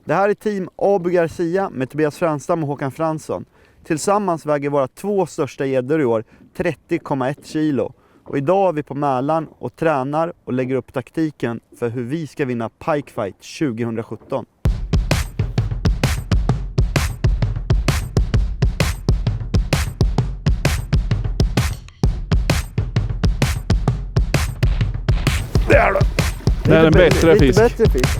Det här är team Abu Garcia med Tobias Franstam och Håkan Fransson. Tillsammans väger våra 2 största gäddor i år 30,1 kilo. Och idag är vi på Mälaren och tränar och lägger upp taktiken för hur vi ska vinna Pike Fight 2017. Där då! Det är en bättre fisk. Bättre fisk.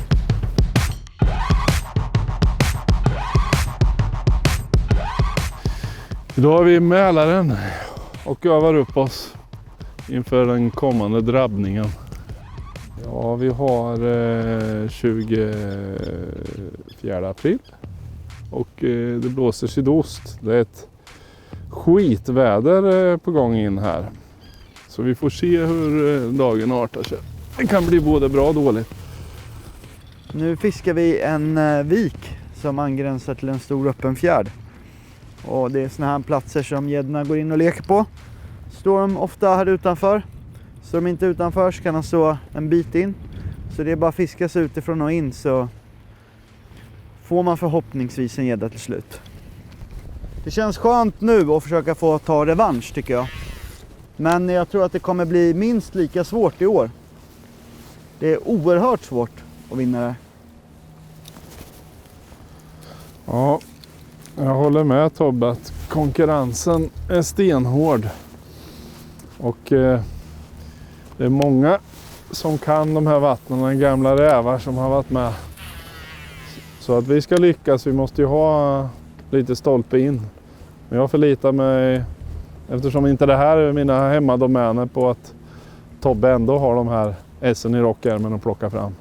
Idag är vi i Mälaren och övar upp oss inför den kommande drabbningen. Ja, vi har 24 april och det blåser sydost. Det är ett skitväder på gång in här. Så vi får se hur dagen artar sig. Det kan bli både bra och dåligt. Nu fiskar vi en vik som angränsar till en stor öppen fjärd. Och det är såna här platser som gäddorna går in och leker på. Står de ofta här utanför. Står de inte utanför så kan de stå en bit in. Så det är bara att fiska sig utifrån och in så får man förhoppningsvis en gädda till slut. Det känns skönt nu att försöka få ta revansch tycker jag. Men jag tror att det kommer bli minst lika svårt i år. Det är oerhört svårt att vinna det. Ja, jag håller med Tobbe att konkurrensen är stenhård. Och det är många som kan de här vattnen, gamla rävar som har varit med. Så att vi ska lyckas, vi måste ju ha lite stolpe in. Men jag förlitar mig, eftersom inte det här är mina hemmadomäner, på att Tobbe ändå har de här essen i rockärmen att plocka fram.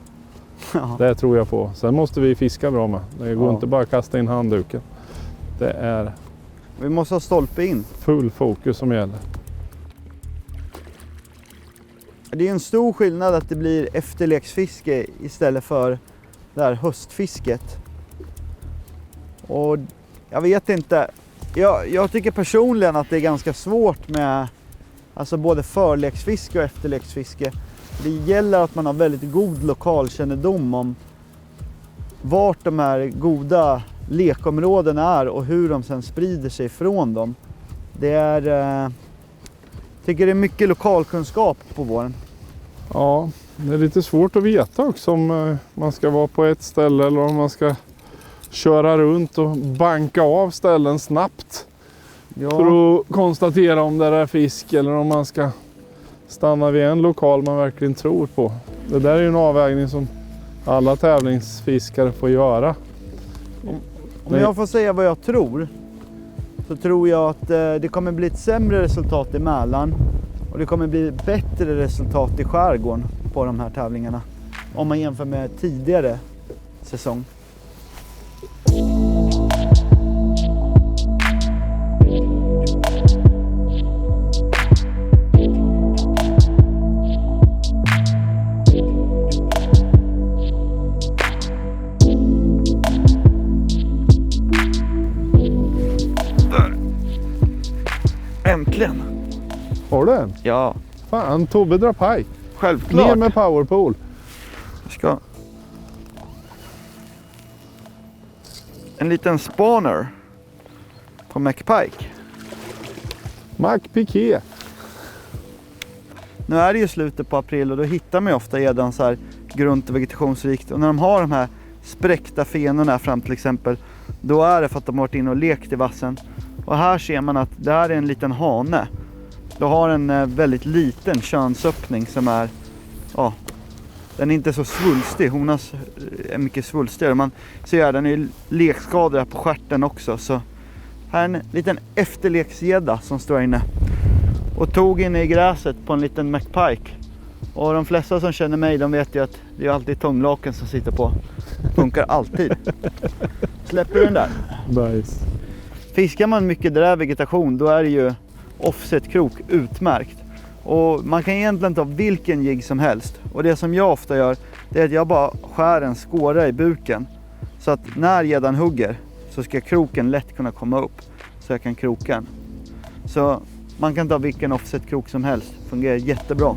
Ja. Det tror jag på. Sen måste vi fiska bra med. Det går inte bara att kasta in handduken. Det är... Vi måste ha stolpe in. Full fokus som gäller. Det är en stor skillnad att det blir efterleksfiske istället för det här höstfisket. Och jag vet inte. Jag tycker personligen att det är ganska svårt med alltså både förleksfiske och efterleksfiske. Det gäller att man har väldigt god lokalkännedom om vart de här goda lekområdena är och hur de sen sprider sig från dem. Det är, tycker det är mycket lokalkunskap på våren. Ja, det är lite svårt att veta också om man ska vara på ett ställe eller om man ska köra runt och banka av ställen snabbt. Ja. För att konstatera om det är fisk eller om man ska stanna vid en lokal man verkligen tror på. Det där är ju en avvägning som alla tävlingsfiskare får göra. Om jag får säga vad jag tror, så tror jag att det kommer bli ett sämre resultat i Mälaren och det kommer bli bättre resultat i skärgården på de här tävlingarna om man jämför med tidigare säsong. Äntligen! Har du en? Ja. Fan, Tobbe drar pike. Självklart. Ner med powerpool. Jag ska... En liten spawner på McPike. McPiké. Nu är det ju slutet på april och då hittar man ju ofta gäddan så här grunt och vegetationsrikt. Och när de har de här spräckta fenorna fram till exempel, då är det för att de har varit inne och lekt i vassen. Och här ser man att det här är en liten hane. Du har en väldigt liten könsöppning som är, ja, den är inte så svulstig. Honas är mycket svulstigare. Man ser att den är lekskadad på stjärten också. Så här är en liten efterleksgädda som står inne. Och tog inne i gräset på en liten McPike. Och de flesta som känner mig, de vet ju att det är alltid tånglaken som sitter på. Funkar alltid. Släpper du den där? Nice. Fiskar man mycket där vegetation, då är det ju offset-krok utmärkt. Och man kan egentligen ta vilken jigg som helst. Och det som jag ofta gör, det är att jag bara skär en skåra i buken. Så att när gäddan hugger så ska kroken lätt kunna komma upp. Så jag kan kroka den. Så man kan ta vilken offset-krok som helst. Fungerar jättebra.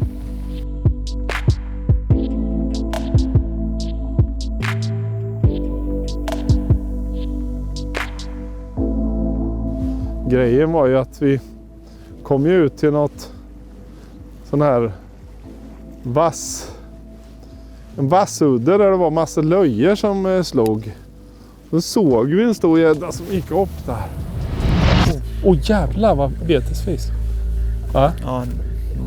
grejen var ju att vi kom ju ut till något sån här en vassudde där det var massa löjer som slog. Då såg vi en stor gädda som gick upp där. Jävlar vad betesfisk. Va? Ja,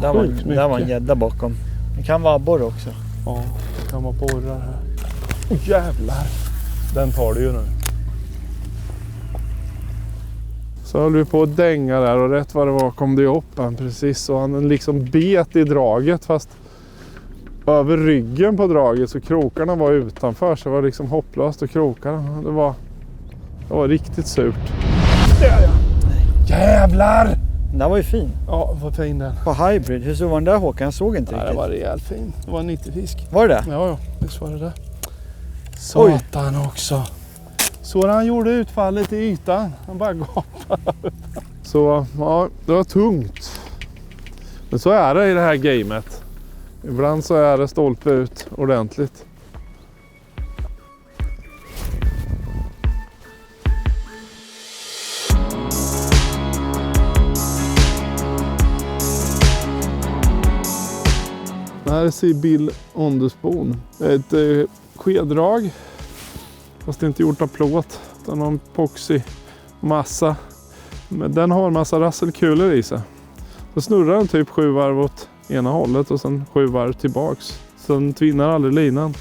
där var en gädda bakom. Det kan vara abborre också. Ja, det kan vara borrar här. Jävlar. Den tar du ju nu. Så höll vi på att dänga där och rätt vad det var kom det upp en precis. Och han liksom bet i draget fast över ryggen på draget så krokarna var utanför. Så det var liksom hopplöst och krokarna. Det var riktigt surt. Där ja. Jävlar! Den var ju fin. Ja, vad fin den. På hybrid. Hur så var den där, Håkan? Jag såg inte riktigt. Det var rejält fin. Det var en 90-fisk. Var det det? Ja, visst var det det. Satan också. Så han gjorde utfallet i ytan. Han bara gapade. Så ja, det var tungt. Men så är det i det här gamet. Ibland så är det stolpe ut ordentligt. Det här är Sibyl on the spoon. Ett skeddrag. Fast det är inte gjort av plåt. Utan en epoxy massa. Men den har en massa rasselkulor i sig. Så snurrar den typ 7 varv åt ena hållet och sen 7 varv tillbaks. Så den tvinnar aldrig linan.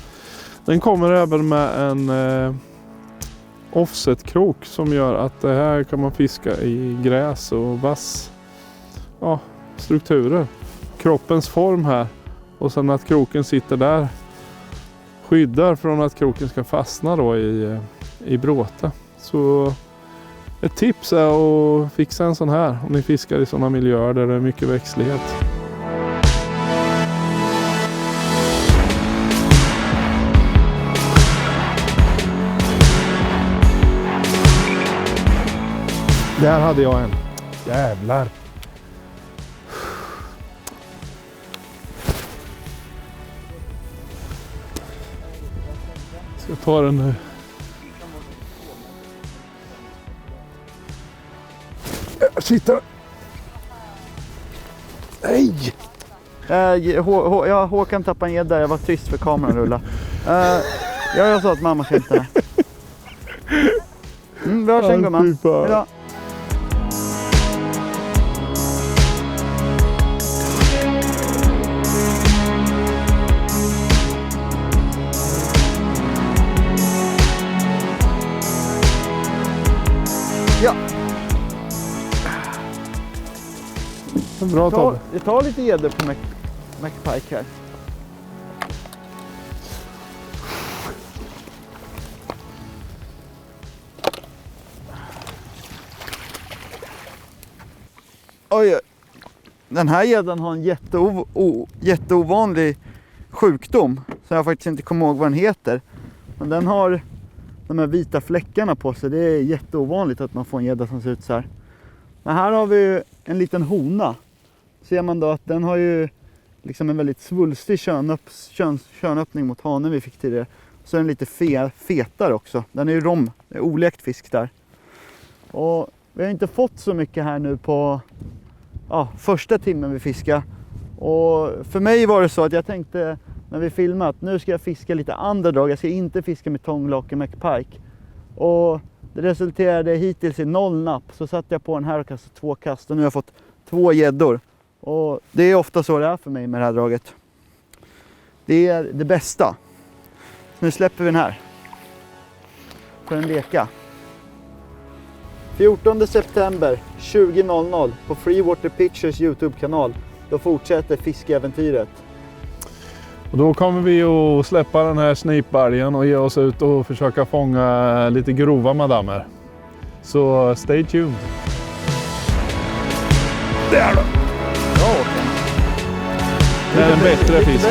Den kommer även med en offset-krok som gör att det här kan man fiska i gräs och vass strukturer. Kroppens form här och sen att kroken sitter där skyddar från att kroken ska fastna då i bråte. Så ett tips är att fixa en sån här om ni fiskar i sådana miljöer där det är mycket växtlighet. Där hade jag en. Jävlar. Ska jag ta den nu. Sitter. Nej! Håkan tappade en gädda. Jag var tyst för kameran rulla. Jag sa att mamma skämtade. Vi hörs sen, gumman. Hejdå. Ja. Bra Tobbe. Jag tar lite gäddor på McPike här. Oj, den här gäddan har en jätteovanlig sjukdom som jag faktiskt inte kommer ihåg vad den heter. Men den har de här vita fläckarna på sig. Det är jätteovanligt att man får en gädda som ser ut så här. Men här har vi en liten hona. Ser man då att den har ju liksom en väldigt svulstig könöppning mot hanen vi fick tidigare. Så är den lite fetare också. Den är ju det är olekt fisk där. Och vi har inte fått så mycket här nu på första timmen vi fiskar. Och för mig var det så att jag tänkte när vi filmade att nu ska jag fiska lite andra drag. Jag ska inte fiska med tånglake och McPike. Och det resulterade hittills i 0 napp. Så satte jag på den här och kastade 2 kast. Och nu har jag fått 2 gäddor. Och det är ofta så det är för mig med det här draget. Det är det bästa. Så nu släpper vi den här. För en leka. 14 september 20.00 på Freewater Pictures YouTube-kanal. Då fortsätter fiskeäventyret. Och då kommer vi att släppa den här snipbalgen och ge oss ut och försöka fånga lite grova madamer. Så stay tuned. Där då! Bra Håkan. Det är en bättre fisk.